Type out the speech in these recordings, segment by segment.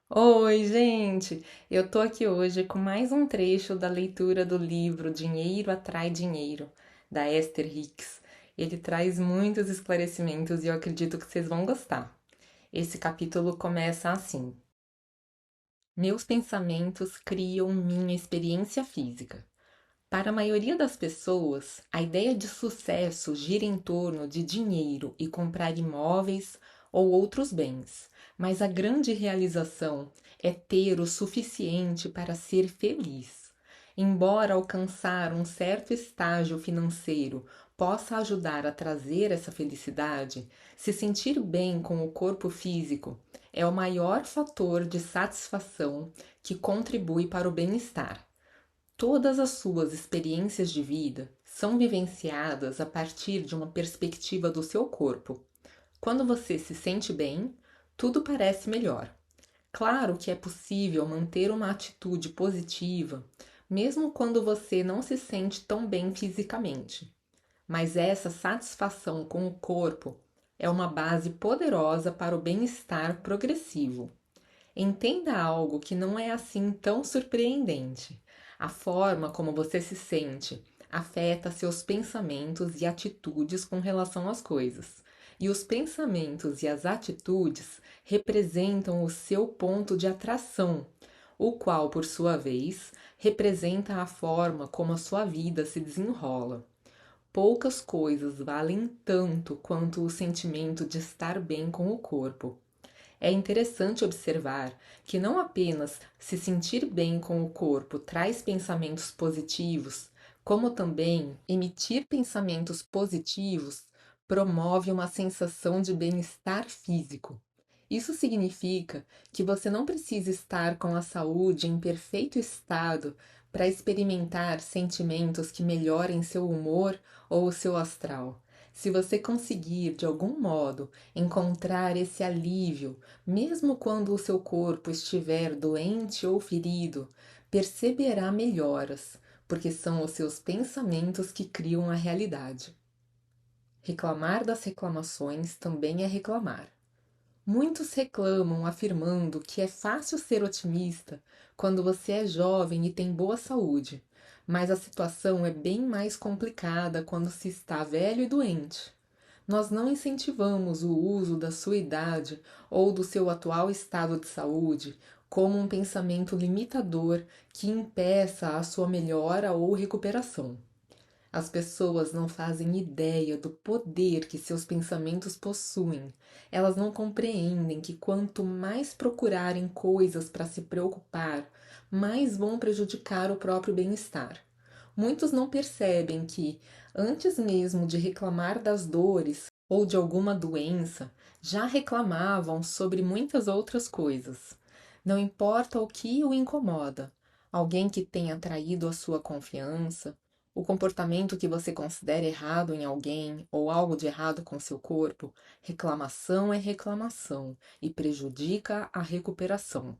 Oi, gente! Eu tô aqui hoje com mais um trecho da leitura do livro Dinheiro Atrai Dinheiro, da Esther Hicks. Ele traz muitos esclarecimentos e eu acredito que vocês vão gostar. Esse capítulo começa assim: Meus pensamentos criam minha experiência física. Para a maioria das pessoas, a ideia de sucesso gira em torno de dinheiro e comprar imóveis ou outros bens, mas a grande realização é ter o suficiente para ser feliz. Embora alcançar um certo estágio financeiro possa ajudar a trazer essa felicidade, se sentir bem com o corpo físico é o maior fator de satisfação que contribui para o bem-estar. Todas as suas experiências de vida são vivenciadas a partir de uma perspectiva do seu corpo. Quando você se sente bem, tudo parece melhor. Claro que é possível manter uma atitude positiva, mesmo quando você não se sente tão bem fisicamente. Mas essa satisfação com o corpo é uma base poderosa para o bem-estar progressivo. Entenda algo que não é assim tão surpreendente. A forma como você se sente afeta seus pensamentos e atitudes com relação às coisas. E os pensamentos e as atitudes representam o seu ponto de atração, o qual, por sua vez, representa a forma como a sua vida se desenrola. Poucas coisas valem tanto quanto o sentimento de estar bem com o corpo. É interessante observar que não apenas se sentir bem com o corpo traz pensamentos positivos, como também emitir pensamentos positivos promove uma sensação de bem-estar físico. Isso significa que você não precisa estar com a saúde em perfeito estado para experimentar sentimentos que melhorem seu humor ou o seu astral. Se você conseguir, de algum modo, encontrar esse alívio, mesmo quando o seu corpo estiver doente ou ferido, perceberá melhoras, porque são os seus pensamentos que criam a realidade. Reclamar das reclamações também é reclamar. Muitos reclamam afirmando que é fácil ser otimista quando você é jovem e tem boa saúde, mas a situação é bem mais complicada quando se está velho e doente. Nós não incentivamos o uso da sua idade ou do seu atual estado de saúde como um pensamento limitador que impeça a sua melhora ou recuperação. As pessoas não fazem ideia do poder que seus pensamentos possuem. Elas não compreendem que quanto mais procurarem coisas para se preocupar, mais vão prejudicar o próprio bem-estar. Muitos não percebem que, antes mesmo de reclamar das dores ou de alguma doença, já reclamavam sobre muitas outras coisas. Não importa o que o incomoda, alguém que tenha traído a sua confiança, o comportamento que você considera errado em alguém ou algo de errado com seu corpo, reclamação é reclamação e prejudica a recuperação.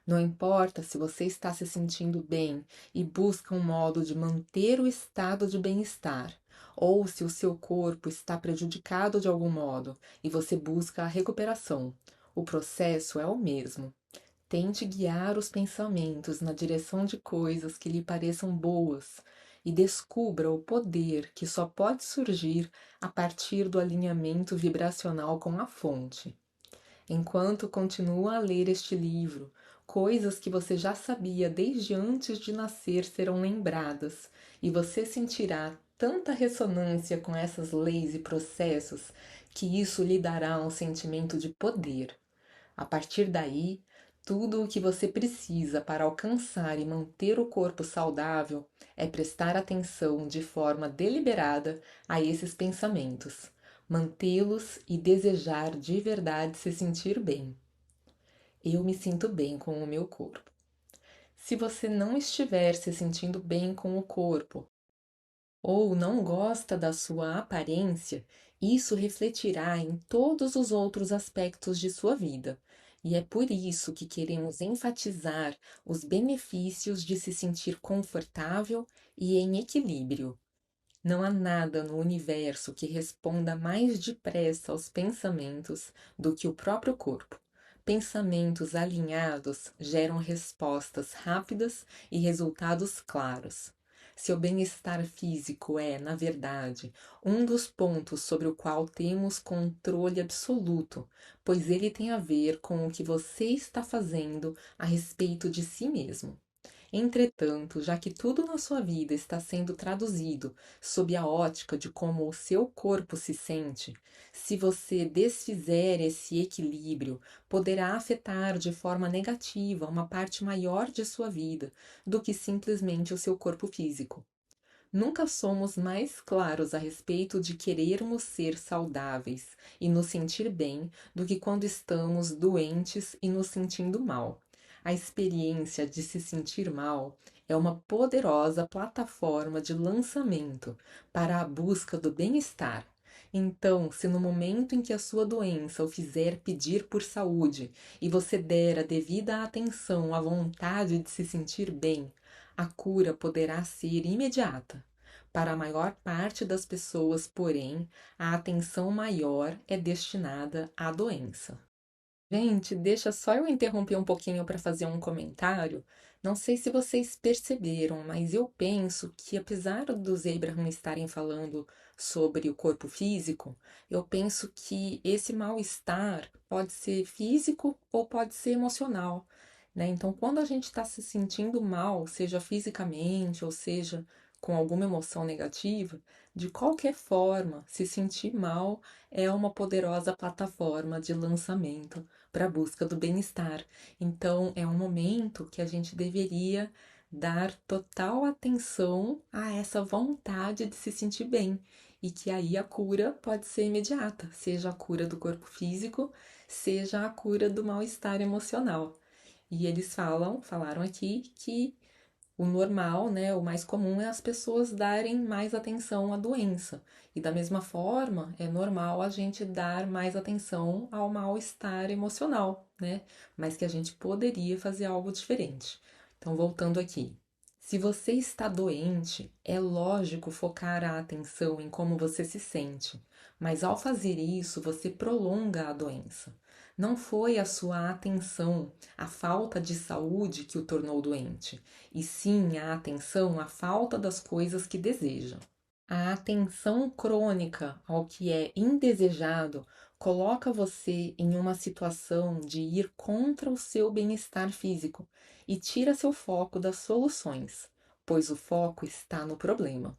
Não importa se você está se sentindo bem e busca um modo de manter o estado de bem-estar, ou se o seu corpo está prejudicado de algum modo e você busca a recuperação. O processo é o mesmo. Tente guiar os pensamentos na direção de coisas que lhe pareçam boas e descubra o poder que só pode surgir a partir do alinhamento vibracional com a fonte. Enquanto continua a ler este livro, coisas que você já sabia desde antes de nascer serão lembradas, e você sentirá tanta ressonância com essas leis e processos que isso lhe dará um sentimento de poder. A partir daí, tudo o que você precisa para alcançar e manter o corpo saudável é prestar atenção de forma deliberada a esses pensamentos, mantê-los e desejar de verdade se sentir bem. Eu me sinto bem com o meu corpo. Se você não estiver se sentindo bem com o corpo ou não gosta da sua aparência, isso refletirá em todos os outros aspectos de sua vida. E é por isso que queremos enfatizar os benefícios de se sentir confortável e em equilíbrio. Não há nada no universo que responda mais depressa aos pensamentos do que o próprio corpo. Pensamentos alinhados geram respostas rápidas e resultados claros. Seu bem-estar físico é, na verdade, um dos pontos sobre o qual temos controle absoluto, pois ele tem a ver com o que você está fazendo a respeito de si mesmo. Entretanto, já que tudo na sua vida está sendo traduzido sob a ótica de como o seu corpo se sente, se você desfizer esse equilíbrio, poderá afetar de forma negativa uma parte maior de sua vida do que simplesmente o seu corpo físico. Nunca somos mais claros a respeito de querermos ser saudáveis e nos sentir bem do que quando estamos doentes e nos sentindo mal. A experiência de se sentir mal é uma poderosa plataforma de lançamento para a busca do bem-estar. Então, se no momento em que a sua doença o fizer pedir por saúde e você der a devida atenção à vontade de se sentir bem, a cura poderá ser imediata. Para a maior parte das pessoas, porém, a atenção maior é destinada à doença. Gente, deixa só eu interromper um pouquinho para fazer um comentário. Não sei se vocês perceberam, mas eu penso que apesar dos Abraham estarem falando sobre o corpo físico, eu penso que esse mal-estar pode ser físico ou pode ser emocional, né? Então, quando a gente está se sentindo mal, seja fisicamente ou seja com alguma emoção negativa, de qualquer forma, se sentir mal é uma poderosa plataforma de lançamento para a busca do bem-estar. Então, é um momento que a gente deveria dar total atenção a essa vontade de se sentir bem. E que aí a cura pode ser imediata, seja a cura do corpo físico, seja a cura do mal-estar emocional. E eles falaram aqui que o normal, né, o mais comum é as pessoas darem mais atenção à doença. E da mesma forma, é normal a gente dar mais atenção ao mal-estar emocional, né? Mas que a gente poderia fazer algo diferente. Então, voltando aqui. Se você está doente, é lógico focar a atenção em como você se sente, mas ao fazer isso, você prolonga a doença. Não foi a sua atenção, a falta de saúde que o tornou doente, e sim a atenção à falta das coisas que deseja. A atenção crônica ao que é indesejado coloca você em uma situação de ir contra o seu bem-estar físico e tira seu foco das soluções, pois o foco está no problema.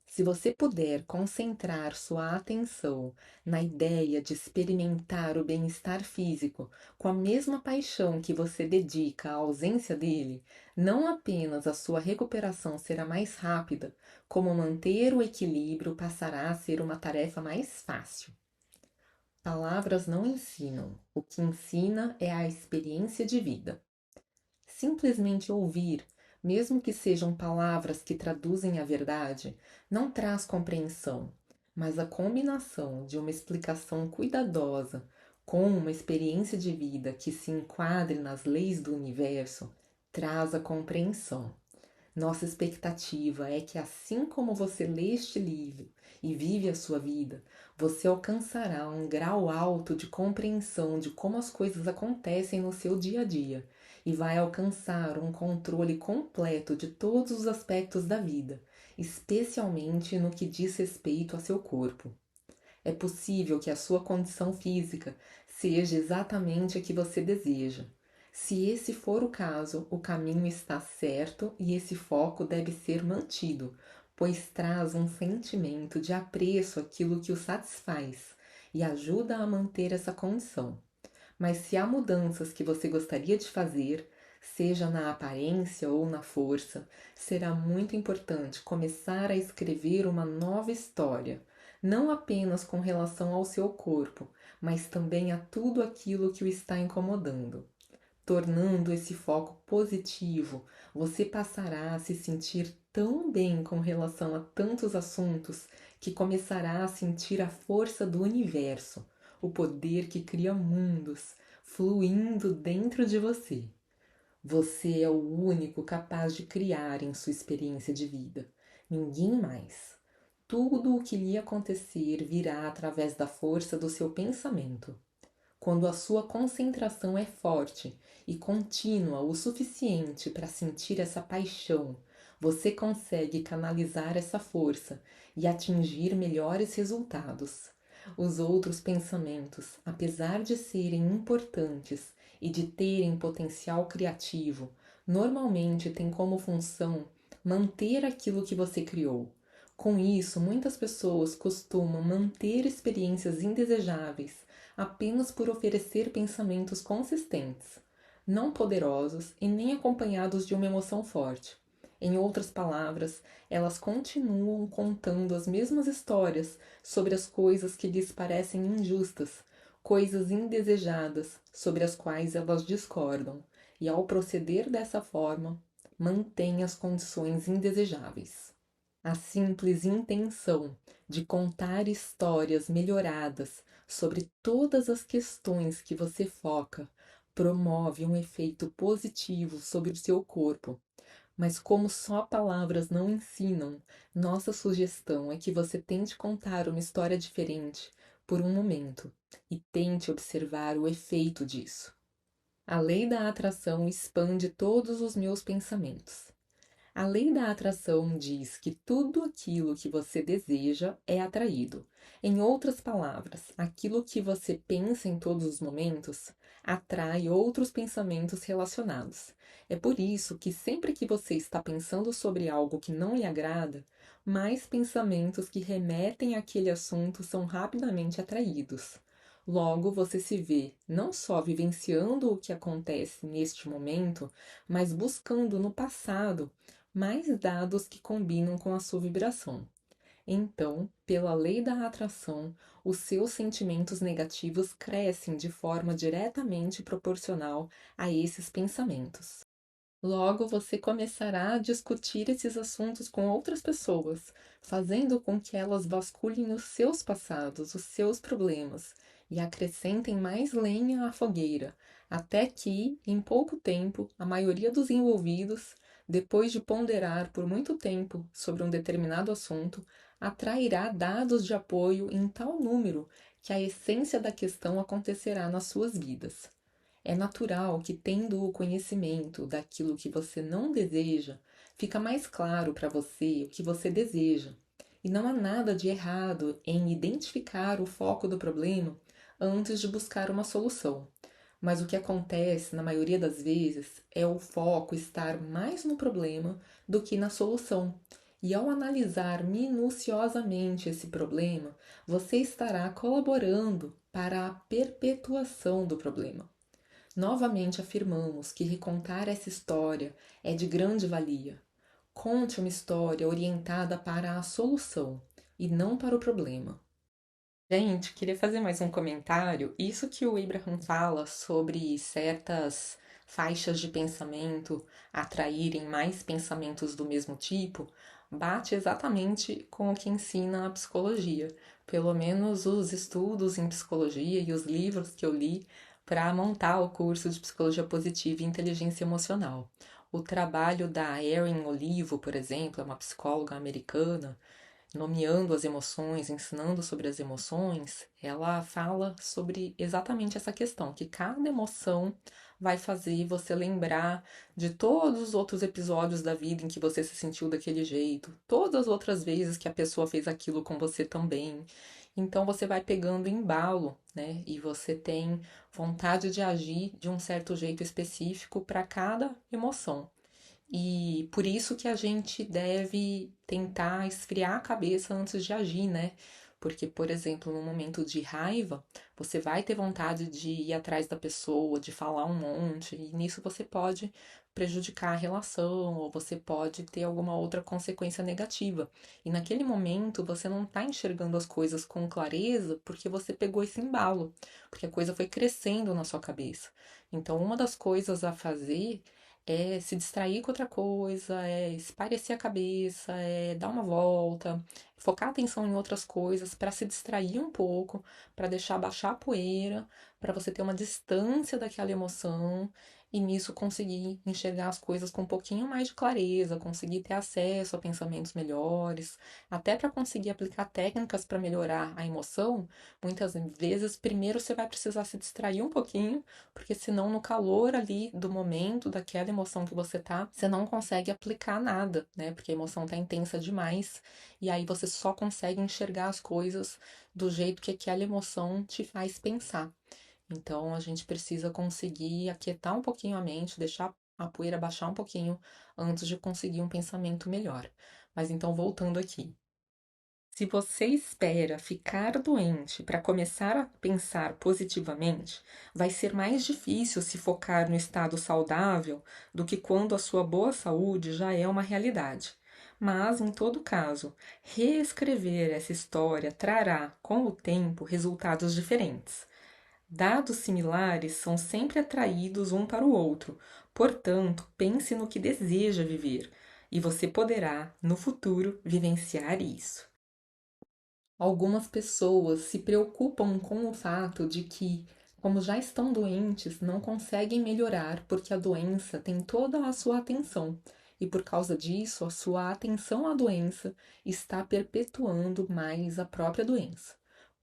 Se você puder concentrar sua atenção na ideia de experimentar o bem-estar físico com a mesma paixão que você dedica à ausência dele, não apenas a sua recuperação será mais rápida, como manter o equilíbrio passará a ser uma tarefa mais fácil. Palavras não ensinam, o que ensina é a experiência de vida. Simplesmente ouvir, mesmo que sejam palavras que traduzem a verdade, não traz compreensão, mas a combinação de uma explicação cuidadosa com uma experiência de vida que se enquadre nas leis do universo traz a compreensão. Nossa expectativa é que, assim como você lê este livro e vive a sua vida, você alcançará um grau alto de compreensão de como as coisas acontecem no seu dia a dia e vai alcançar um controle completo de todos os aspectos da vida, especialmente no que diz respeito a seu corpo. É possível que a sua condição física seja exatamente a que você deseja. Se esse for o caso, o caminho está certo e esse foco deve ser mantido, pois traz um sentimento de apreço àquilo que o satisfaz e ajuda a manter essa condição. Mas se há mudanças que você gostaria de fazer, seja na aparência ou na força, será muito importante começar a escrever uma nova história, não apenas com relação ao seu corpo, mas também a tudo aquilo que o está incomodando. Tornando esse foco positivo, você passará a se sentir tão bem com relação a tantos assuntos que começará a sentir a força do universo, o poder que cria mundos, fluindo dentro de você. Você é o único capaz de criar em sua experiência de vida. Ninguém mais. Tudo o que lhe acontecer virá através da força do seu pensamento. Quando a sua concentração é forte e contínua o suficiente para sentir essa paixão, você consegue canalizar essa força e atingir melhores resultados. Os outros pensamentos, apesar de serem importantes e de terem potencial criativo, normalmente têm como função manter aquilo que você criou. Com isso, muitas pessoas costumam manter experiências indesejáveis apenas por oferecer pensamentos consistentes, não poderosos e nem acompanhados de uma emoção forte. Em outras palavras, elas continuam contando as mesmas histórias sobre as coisas que lhes parecem injustas, coisas indesejadas sobre as quais elas discordam, e ao proceder dessa forma, mantêm as condições indesejáveis. A simples intenção de contar histórias melhoradas sobre todas as questões que você foca promove um efeito positivo sobre o seu corpo. Mas como só palavras não ensinam, nossa sugestão é que você tente contar uma história diferente por um momento e tente observar o efeito disso. A lei da atração expande todos os meus pensamentos. A lei da atração diz que tudo aquilo que você deseja é atraído. Em outras palavras, aquilo que você pensa em todos os momentos atrai outros pensamentos relacionados. É por isso que sempre que você está pensando sobre algo que não lhe agrada, mais pensamentos que remetem àquele assunto são rapidamente atraídos. Logo, você se vê não só vivenciando o que acontece neste momento, mas buscando no passado mais dados que combinam com a sua vibração. Então, pela lei da atração, os seus sentimentos negativos crescem de forma diretamente proporcional a esses pensamentos. Logo, você começará a discutir esses assuntos com outras pessoas, fazendo com que elas vasculhem os seus passados, os seus problemas e acrescentem mais lenha à fogueira, até que, em pouco tempo, a maioria dos envolvidos, depois de ponderar por muito tempo sobre um determinado assunto, atrairá dados de apoio em tal número que a essência da questão acontecerá nas suas vidas. É natural que, tendo o conhecimento daquilo que você não deseja, fica mais claro para você o que você deseja. E não há nada de errado em identificar o foco do problema antes de buscar uma solução. Mas o que acontece, na maioria das vezes, é o foco estar mais no problema do que na solução. E ao analisar minuciosamente esse problema, você estará colaborando para a perpetuação do problema. Novamente afirmamos que recontar essa história é de grande valia. Conte uma história orientada para a solução e não para o problema. Gente, queria fazer mais um comentário. Isso que o Abraham fala sobre certas faixas de pensamento atraírem mais pensamentos do mesmo tipo, bate exatamente com o que ensina a psicologia. Pelo menos os estudos em psicologia e os livros que eu li para montar o curso de psicologia positiva e inteligência emocional. O trabalho da Erin Olivo, por exemplo, é uma psicóloga americana nomeando as emoções, ensinando sobre as emoções, ela fala sobre exatamente essa questão, que cada emoção vai fazer você lembrar de todos os outros episódios da vida em que você se sentiu daquele jeito, todas as outras vezes que a pessoa fez aquilo com você também. Então você vai pegando embalo, né? E você tem vontade de agir de um certo jeito específico para cada emoção. E por isso que a gente deve tentar esfriar a cabeça antes de agir, né? Porque, por exemplo, no momento de raiva, você vai ter vontade de ir atrás da pessoa, de falar um monte, e nisso você pode prejudicar a relação, ou você pode ter alguma outra consequência negativa. E naquele momento você não está enxergando as coisas com clareza porque você pegou esse embalo, porque a coisa foi crescendo na sua cabeça. Então, uma das coisas a fazer é se distrair com outra coisa, é espairecer a cabeça, é dar uma volta, focar a atenção em outras coisas, para se distrair um pouco, para deixar baixar a poeira, para você ter uma distância daquela emoção e nisso conseguir enxergar as coisas com um pouquinho mais de clareza, conseguir ter acesso a pensamentos melhores, até para conseguir aplicar técnicas para melhorar a emoção. Muitas vezes, primeiro você vai precisar se distrair um pouquinho, porque senão no calor ali do momento, daquela emoção que você tá, você não consegue aplicar nada, né? Porque a emoção tá intensa demais e aí você só consegue enxergar as coisas do jeito que aquela emoção te faz pensar. Então a gente precisa conseguir aquietar um pouquinho a mente, deixar a poeira baixar um pouquinho antes de conseguir um pensamento melhor. Mas então voltando aqui. Se você espera ficar doente para começar a pensar positivamente, vai ser mais difícil se focar no estado saudável do que quando a sua boa saúde já é uma realidade. Mas, em todo caso, reescrever essa história trará, com o tempo, resultados diferentes. Dados similares são sempre atraídos um para o outro, portanto, pense no que deseja viver e você poderá, no futuro, vivenciar isso. Algumas pessoas se preocupam com o fato de que, como já estão doentes, não conseguem melhorar porque a doença tem toda a sua atenção e, por causa disso, a sua atenção à doença está perpetuando mais a própria doença.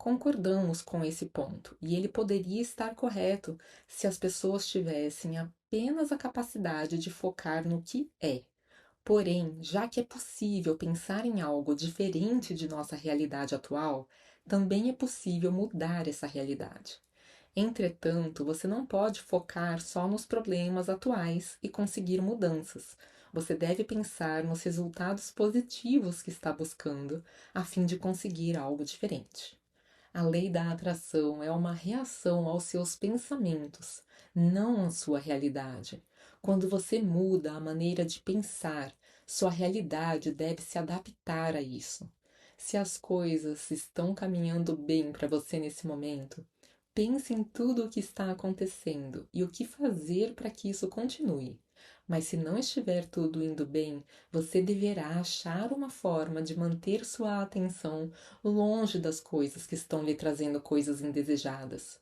Concordamos com esse ponto e ele poderia estar correto se as pessoas tivessem apenas a capacidade de focar no que é. Porém, já que é possível pensar em algo diferente de nossa realidade atual, também é possível mudar essa realidade. Entretanto, você não pode focar só nos problemas atuais e conseguir mudanças. Você deve pensar nos resultados positivos que está buscando, a fim de conseguir algo diferente. A lei da atração é uma reação aos seus pensamentos, não à sua realidade. Quando você muda a maneira de pensar, sua realidade deve se adaptar a isso. Se as coisas estão caminhando bem para você nesse momento, pense em tudo o que está acontecendo e o que fazer para que isso continue. Mas se não estiver tudo indo bem, você deverá achar uma forma de manter sua atenção longe das coisas que estão lhe trazendo coisas indesejadas.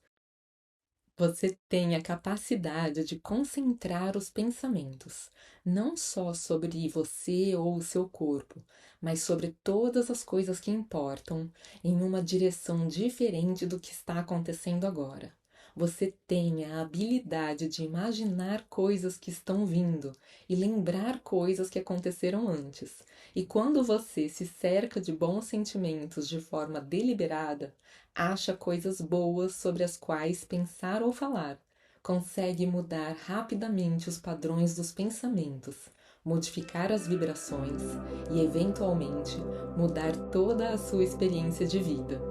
Você tem a capacidade de concentrar os pensamentos, não só sobre você ou o seu corpo, mas sobre todas as coisas que importam, em uma direção diferente do que está acontecendo agora. Você tem a habilidade de imaginar coisas que estão vindo e lembrar coisas que aconteceram antes. E quando você se cerca de bons sentimentos de forma deliberada, acha coisas boas sobre as quais pensar ou falar, consegue mudar rapidamente os padrões dos pensamentos, modificar as vibrações e, eventualmente, mudar toda a sua experiência de vida.